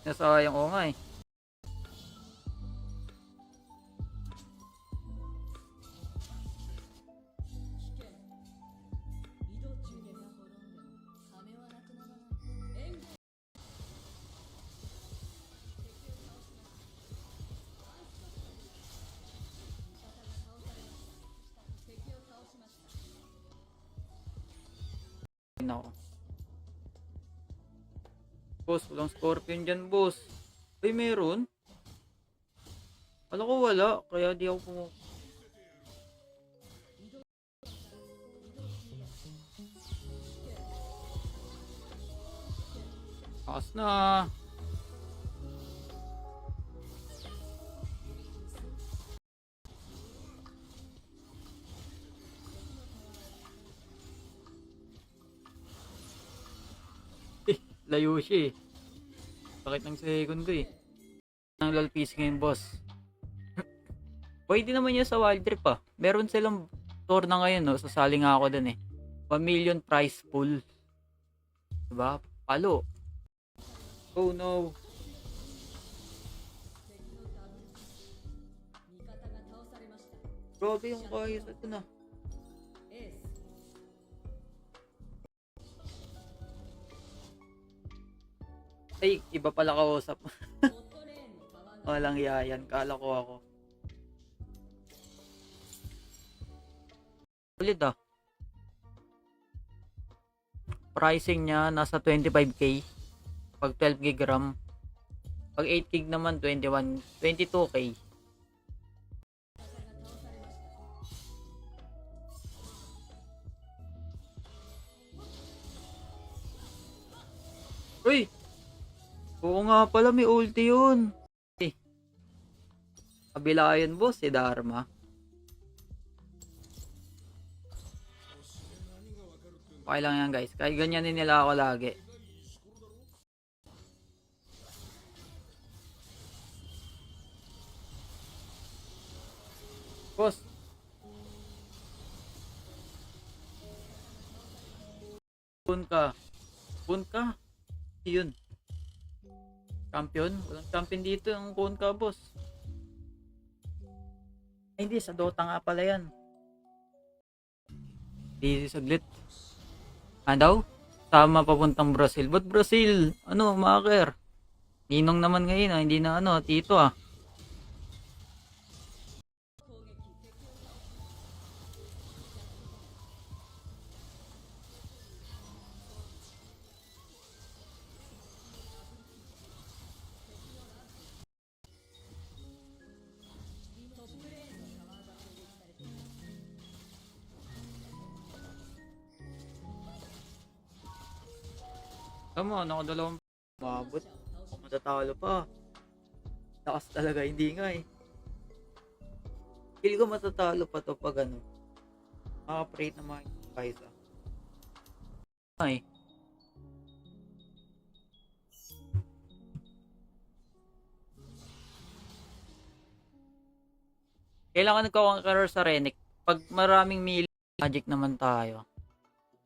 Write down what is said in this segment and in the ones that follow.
Nasayang ko nga eh. Nako. Boss, walang scorpion dyan, boss. Ay, meron? Wala ko wala, kaya di ako pumu... Takas na. Layo siya eh. Sakit ng second ko eh. Ang lalpis ngayon, boss. Pwede naman yun sa Wild Trip ah. Meron silang tour na ngayon, no? Sasali nga ako dun eh. 1 million prize pool. Diba? Palo. Oh no. Grabe yung kaya sa ito na. Ay, iba pala kausap. Walang yayan. Kala ko ako. Ulit ah. Pricing niya nasa 25k. Pag 12 gig RAM. Pag 8 gig naman 22k. Uy! Oo nga pala, may ulti yun. Eh, kabila yun, boss, si Dharma. Okay lang yan, guys. Kahit ganyanin nila ako lagi. Boss. Pun ka. Pun ka. Yun. Champion? Walang champion dito ang Kuon ka, boss. Ay, hindi. Sa Dota nga pala yan. Hindi, saglit. Daw? Tama papuntang Brazil. Ba't Brazil? Ano, maker? Ninong naman ngayon ah. Hindi na ano, tito ah. Tama, nakadalawang mabot. Kung matatalo pa. Takas talaga, hindi nga eh. Feel ko matatalo pa to pag ano. Makaprate na mga Kaisa. Ay. Kailangan nagkakonqueror sa Renek. Pag maraming melee magic naman tayo.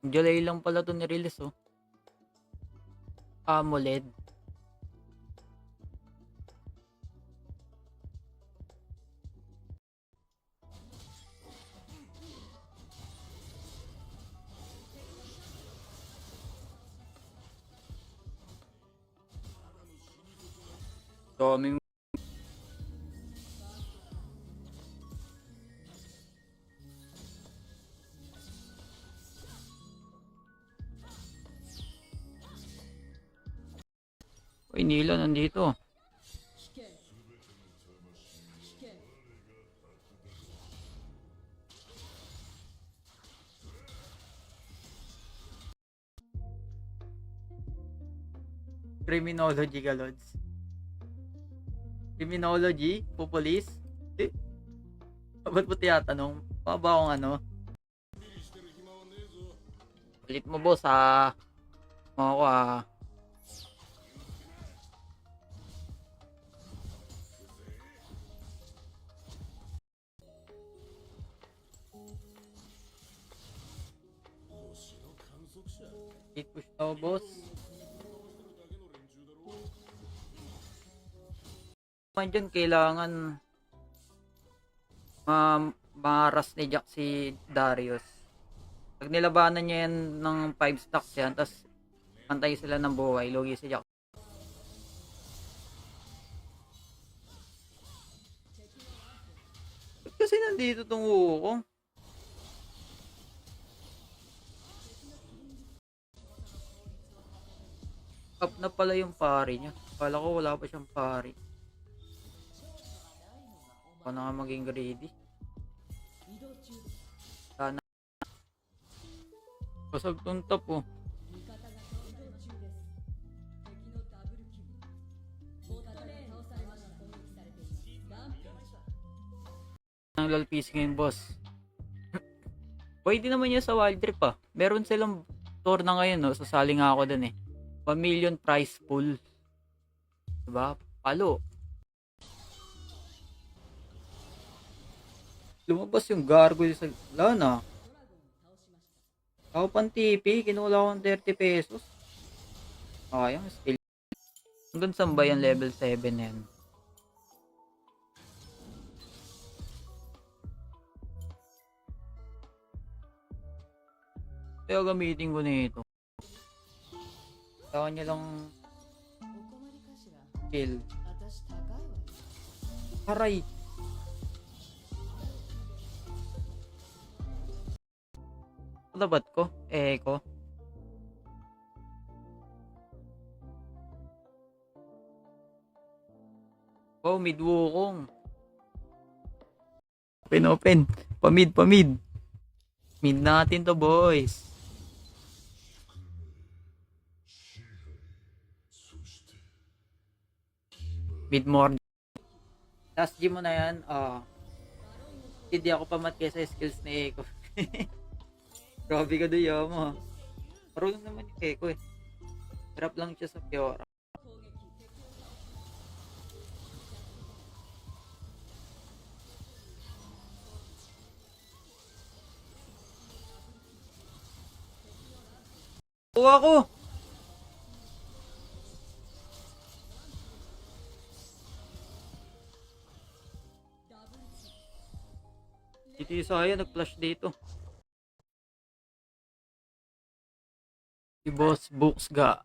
July lang pala to nirelease oh. AMOLED. Daming Uy, Nila nandito. Criminology ka, Lods. Criminology? Pupulis? Eh? Ba't mo tinatanong? Baka akong ano? Palit mo, boss, ha? Ako, ha? Hit push daw, boss. Man dyan, kailangan maras ni Jack si Darius. Pag nilabanan niya yan ng 5 stacks yan, tapos pantay sila ng buhay, lugi si Jack. Ba't kasi nandito tong ko? Up na pala yung pari niya. Kala ko wala pa siyang pari. Ako na nga maging greedy. Sana. Basag tong top oh. Ang lalpis ngayon boss. Pwede naman niya sa Wild Trip ah. Meron silang tour na ngayon no. Sasali nga ako dun eh. 1 million prize pool. Diba? Palo. Lumabas yung gargoyle sa lana. Ako pang TP, kinula ko ng 30 pesos. Ayang skill. Hanggang saan ba yan level 7 na yan? Kaya gamitin ko nito. Kailangan niya lang kill. Aray! Dapat ko? Ko? Oh, mid wukong. Open. Pamid. Mid natin to boys. Mid more. Last gym mo na yan. Hindi ako pamat kesa skills ni Eko. Grabe ka doon mo. Marunong naman yung Eko eh. Hirap lang siya sa Fiora. Kuha ko! Dito yung saya, nag-flash dito. Si Boss Books ga.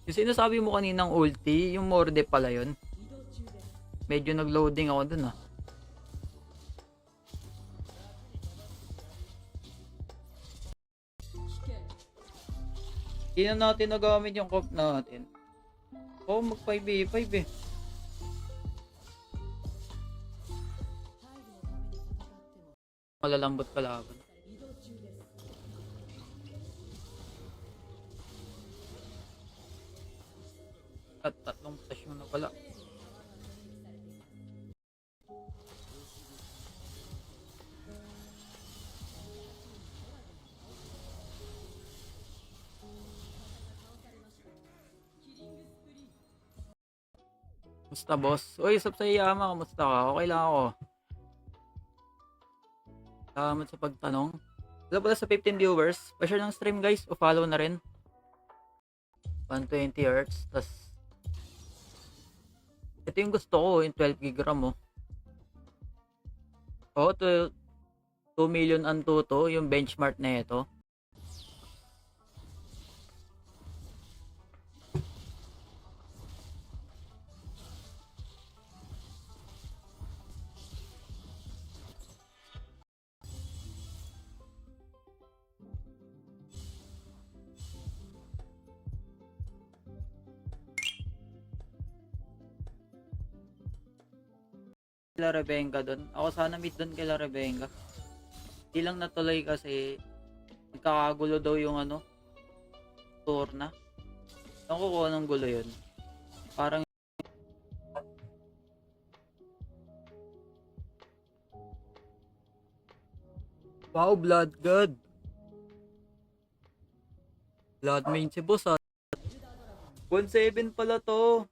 Yung sinasabi mo kaninang ulti, yung Morde pala yun. Medyo nag-loading ako dun ah. Hindi na natin nagamit yung comp natin. Mag 5v5 eh. Malalambot kalaban. At tatlong stasyon na pala. Musta boss? Uy, sub sa Iyama, kamusta ka? Okay lang ako. Salamat sa pagtanong. Wala pala sa 15 viewers. Pa-share ng stream guys o follow na rin. 120 Hz. Tas ito yung gusto ko, yung 12 GB RAM oh. Oh, 2 million Antutu, yung benchmark na ito. Kila Rebenga doon. Ako sana meet doon kila Rebenga. Hindi lang natuloy kasi nagkakagulo daw yung tour na. Ewan ko kung anong gulo yun. Parang wow, Blood God. Blood main si boss ah. 1-7 pala to.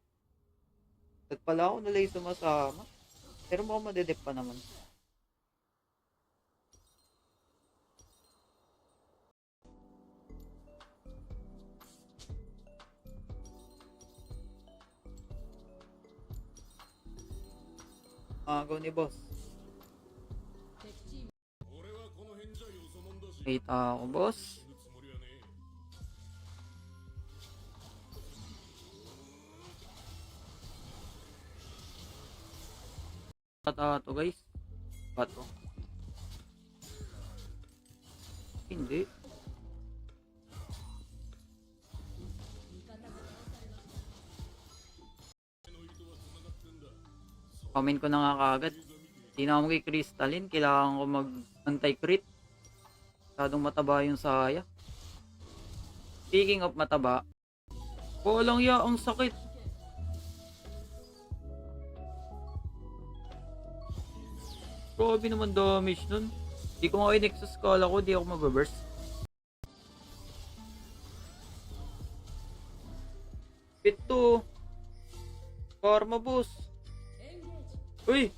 Nagpala ako nalay sumasama. Pero mukhang madedep pa naman. Agaw ni boss. Kita ako, boss. To guys. Bato. Hindi. Comment ko na nga kagad. Hindi na ako mag-crystalline. Kailangan ko mag-anti-crit. Masyadong mataba yung saya. Speaking of mataba. Walang ya, ang sakit. Grabe naman damage nun. Di ko nga in-exhaust kala ko. Di ako mababurst. Ito. Karma boss. Uy!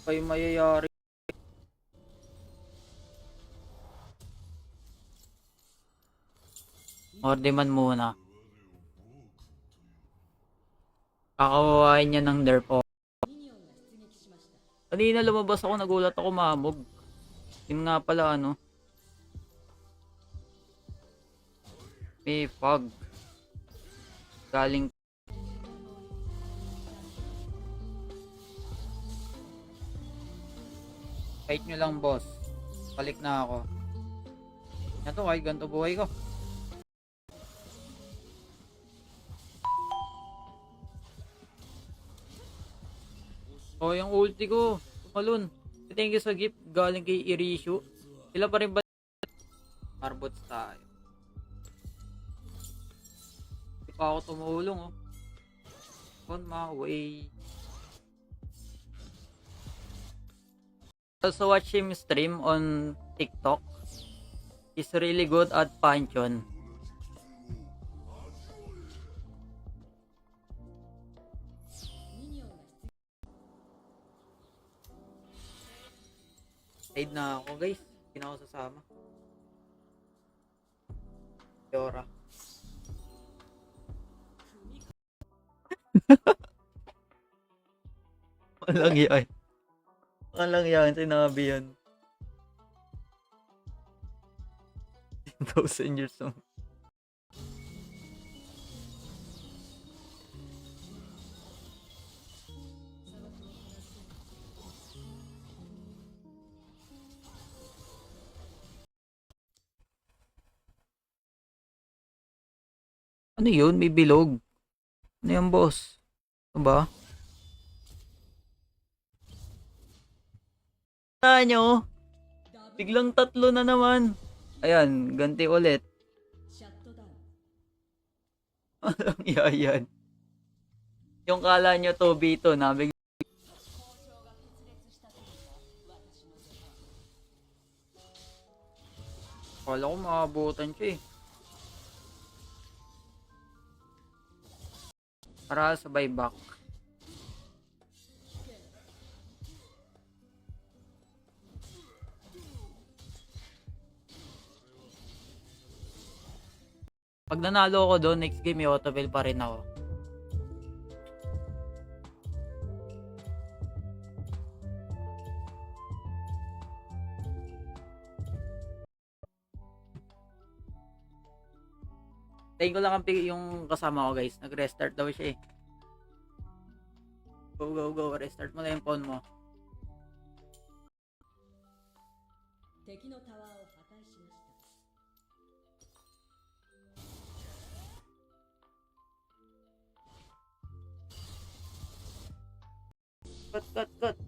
Kayo mayayari. Ordeman muna. Kakawain niya ng derp. Kanina lumabas ako, nagulat ako, mamog. Yun nga pala, ano. May fog. Galing. Fight nyo lang, boss. Balik na ako. Ito, kahit ganito buhay ko. Oh, yung ulti ko. Tumalun. Thank you sa gift. Galing kay Irishu. Sila pa rin ba? Marbots tayo. Hindi pa ako tumulong, oh. On my way. Also watch him stream on TikTok. He's really good at Panchon. Side na ako guys. Hindi na ako sasama. Yora. Walang yan. Walang yan. Sinabi yan. 10,000 years old. Ano yun? May bilog. Ano yan, boss? Ano ba? Saan nyo? Biglang 3 na naman. Ayan, ganti ulit. Walang yan. Yung kala nyo 2v2 na biglang. Kala ko makabutan siya eh. Para sa buyback. Pag nanalo ako doon, next game may autofill pa rin ako. Tayin ko lang yung kasama ko guys. Nag-restart daw siya eh. Go, go, go. Restart mo na yung phone mo. Cut.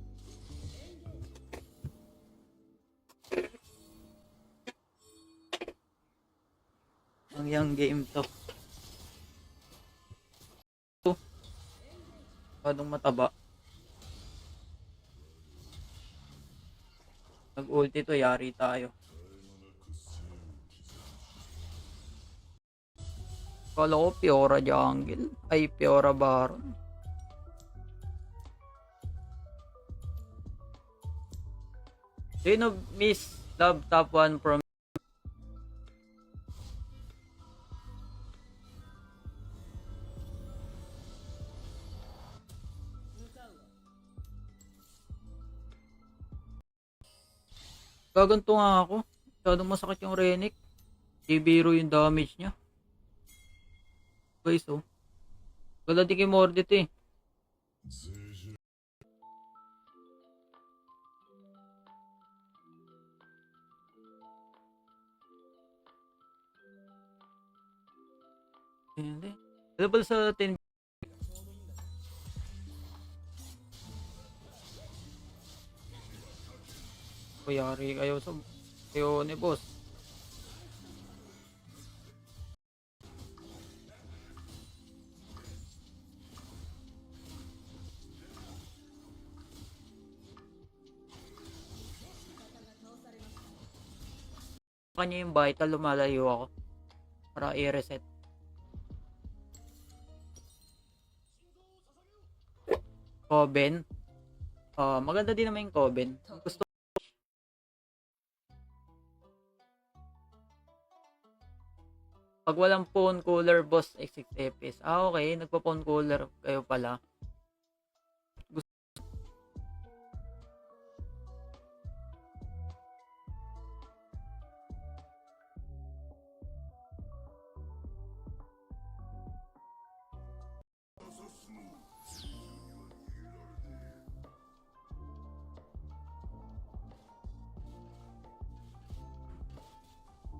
Ang young game to. Anong mataba. Nag-ulti to, yari tayo. Kala ko Fiora jungle. Ay, Fiora baron. Sino miss love top 1 from Gaganto nga ako. Masyadong masakit yung Renick. Di biro yung damage niya. Guys, oh. Wala di kay Mordit eh. Hindi. Level sa 10. Kuyari kayo sa kayo ni boss. Kanya yung vital, lumalayo ako. Para i-reset. Coven. Maganda din naman yung Coven. Gusto pag walang phone cooler boss X6 FPS. Okay, nagpa-phone cooler kayo pala.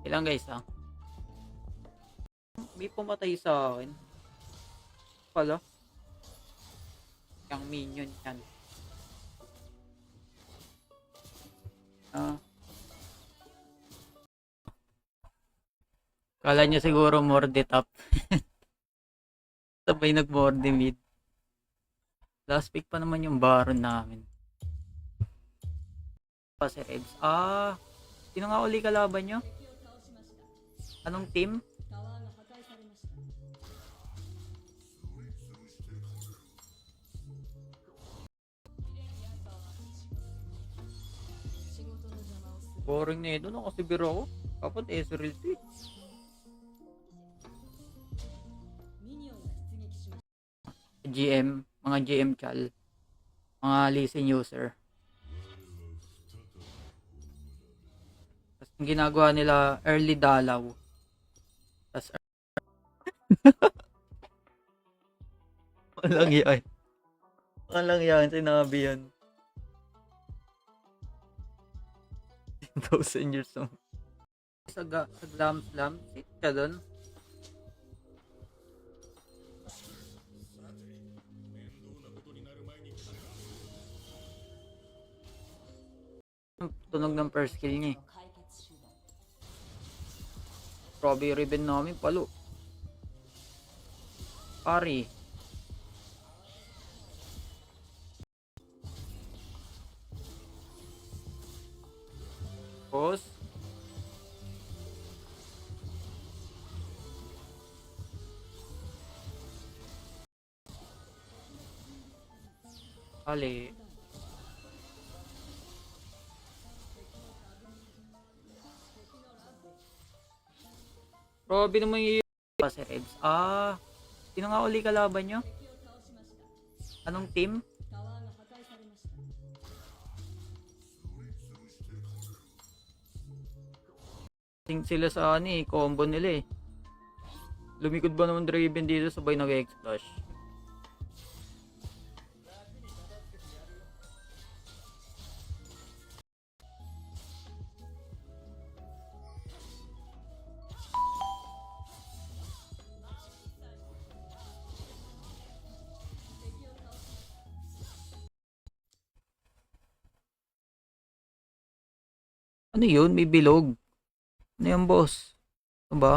Ilang guys ha? May pumatay sa akin. Pala. Yung minion yan. Kala niya siguro morde top. Sabay nag-morde mid. Last pick pa naman yung baron namin. Pa si Rebs. Sino nga uli kalaban nyo? Anong team? Boring na ito. Nakasibiro ako. Kapag Ezreal to eh. GM. Mga GM chal. Mga listen user. Tapos yung ginagawa nila early dalaw. Tapos walang yan. Walang yan. Sinabi yan. 10,000 years old. Sa glam slam. Sit ka dun. Tunog ng first kill niya eh. Strawberry ribbon namin palo. Pari. Boss. Ali. Robby naman yung si Rebs. Sino nga uli kalaban nyo? Anong team? Think sila sa combo nila eh. Lumikod ba naman Draven dito sabay nag-X-Flash? Ano yun? May bilog. Ano yan boss? Ano ba?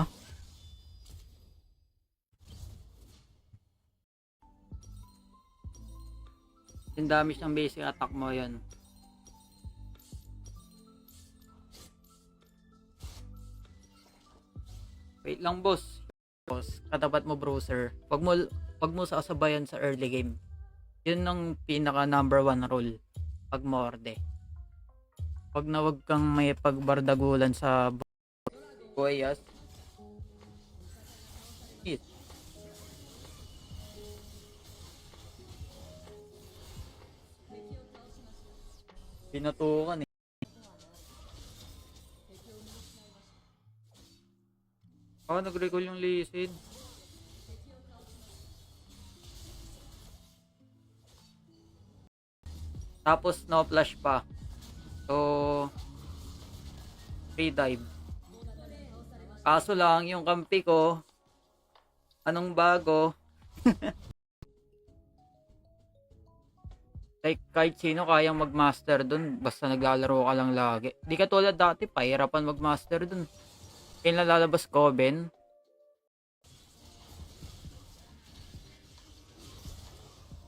Yung damage ng basic attack mo yan. Wait lang boss. Boss, katapat mo browser. Pag mo sasabayan sa early game. Yun ang pinaka number 1 rule. Pag morde. Pag na wag kang may pagbardagulan sa boyas. Hit. Pinatukan eh. Nag-recall yung Lee Sin. Tapos no flash pa. So, free dive. Kaso lang, yung kampi ko, anong bago? Like, kahit sino kayang mag-master dun, basta naglalaro ka lang lagi. Di ka tulad dati, pahirapan mag-master dun. Kailan lalabas Coven?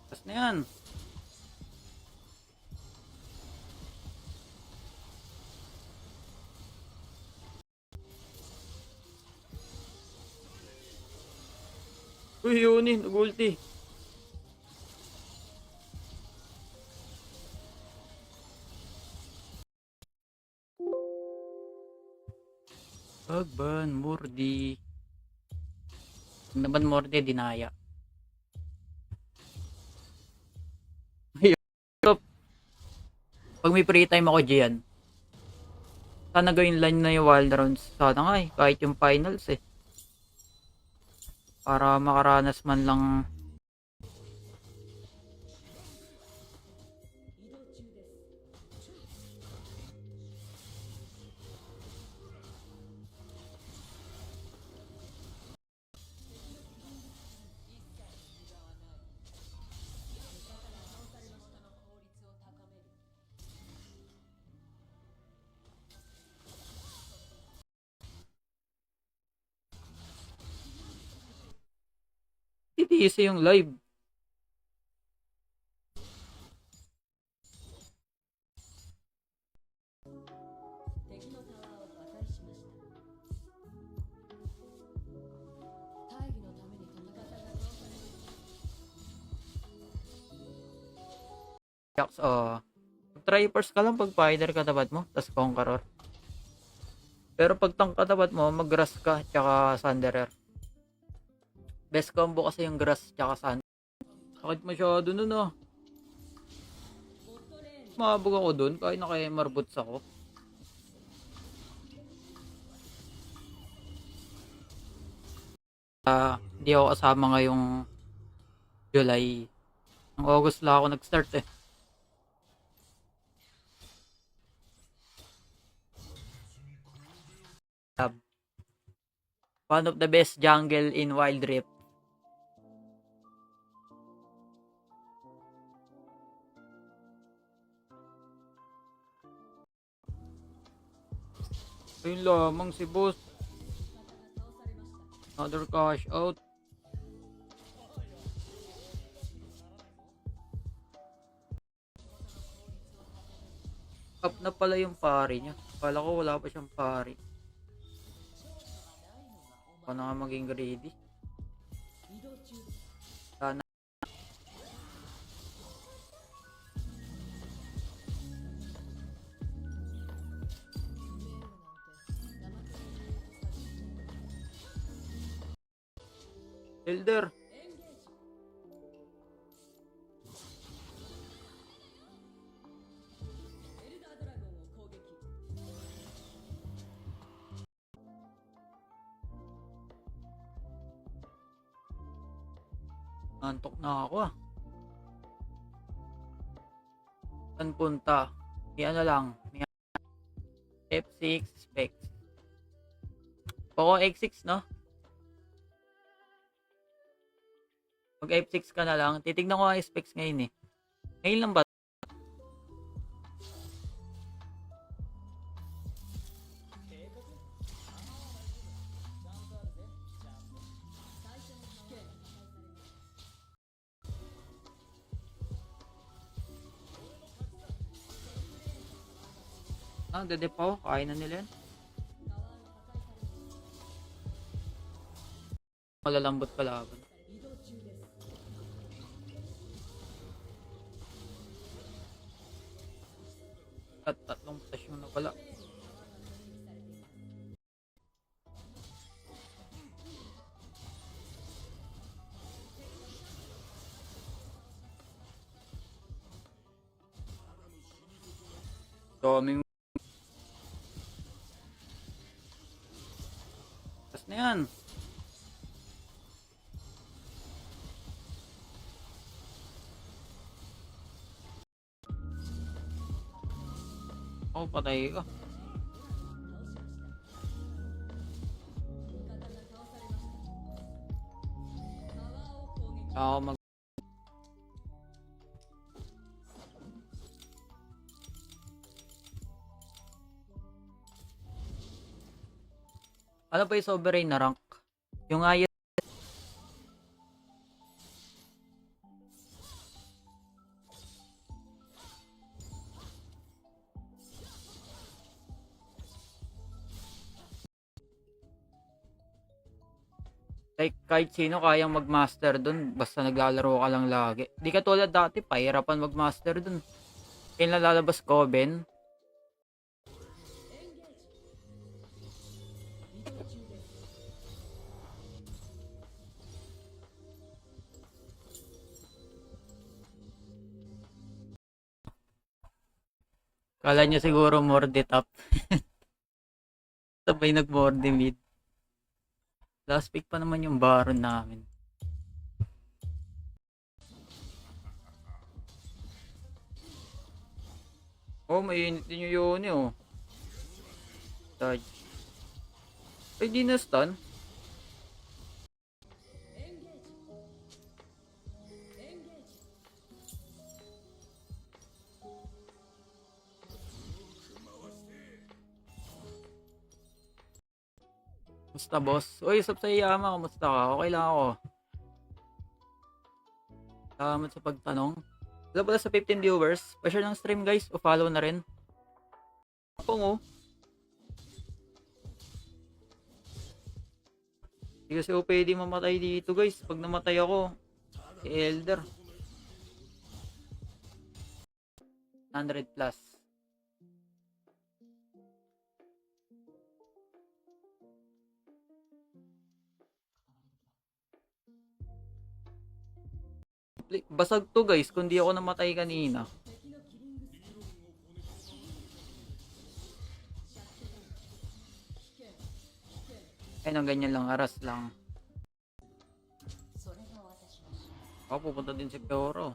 Tapos na yan. Uy, yun eh, nag-ulti. Pagban, Mordi. Naman Mordi, dinaya. Pag may free time ako diyan, sana gawin line na yung wild rounds. Sana nga eh, kahit yung finals eh. Para makaranas man lang. Titiisa yung live. Yaks, oh. Try first ka lang pag fighter katapat mo, tas conqueror. Pero pag tank katapat mo, mag-grass ka, tsaka Sunderer. Best combo kasi yung grass tsaka Sunderer. Sakit masyado nun ah. Mabog ako dun, kahit naka-marboots ako. Hindi ako kasama ngayong July. Ang August lang ako nag-start eh. One of the best jungle in Wild Rift. Ayun lamang si boss. Another cash out. Up na pala yung pari niya. Kala ko wala pa siyang pari. Paano nga maging greedy? Sana. Elder. Antok na ako ah. Saan punta? Yan na lang. F6 specs. Poco X6 no? Pag F6 ka na lang, titignan ko ang specs ngayon eh. Ngayon lang ba? Dedepaw, kaya na nila yan. Malalambot kalaban. At tatlong stasyon na pala. Daming na yan. Ako, patay ka. Ako mag... Ano ba yung sovereign na rank? Yung ayat. Like, kahit sino kayang mag-master dun, basta naglalaro ka lang lagi. Di ka tulad dati, pahirapan mag-master dun. Kailan lalabas Coven? Kala nyo siguro morde top. Sabay nag-morde mid. Last pick pa naman yung Baron namin. Oh, mainit din yung yun oh. Dodge. Ay, di na stun. Kumusta boss? Uy, sub sa Iyama, kumusta ka? Okay lang ako. Salamat sa pagtanong. Wala pala sa 15 viewers. Pa-share ng stream guys o follow na rin. Ako mo. Hindi kasi ako pwede mamatay dito guys. Pag namatay ako, si Elder. 100 plus. Basag to guys kung di ako namatay kanina. Ay nang ganyan lang, aras lang. Ako pupunta din si Peoro.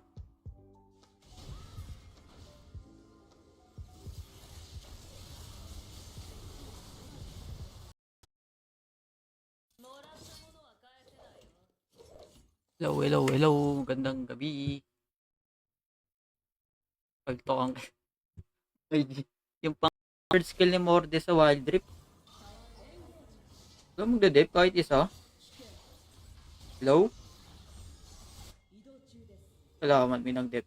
Hello, hello, hello. Gandang gabi. Pagtokang yung pang third skill ni Morde sa Wild Rift. Hello, magdadip kahit isa. Hello? Salamat, may nag-dip.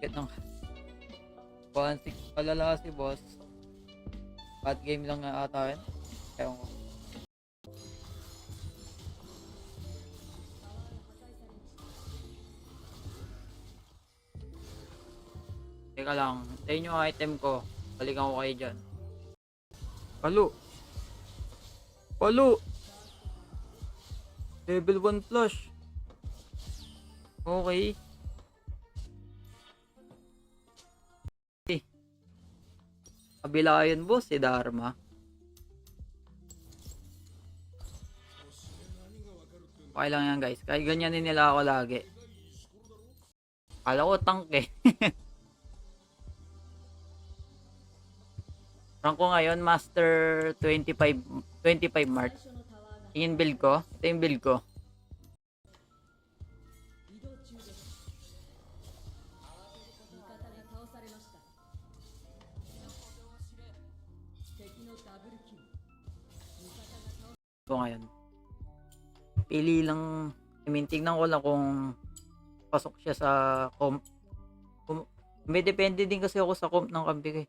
Get nang 1-6 palala si boss. Bad game lang nga ata yun. Ewan ko. Teka lang, tayo yung item ko. Balikan ko kayo dyan. Palo! Palo! Level 1 flush. Okay. Kabila yun boss, si Dharma. Okay lang yan guys. Kahit ganyanin nila ako lagi. Kala ko tank eh. Rank ko ngayon, Master 25 Mark. Yung build ko. Ito yung build ko. Ito ngayon. Pili lang. I mean, tignan ko lang kung pasok siya sa comp. May depende din kasi ako sa comp ng kampi ko eh.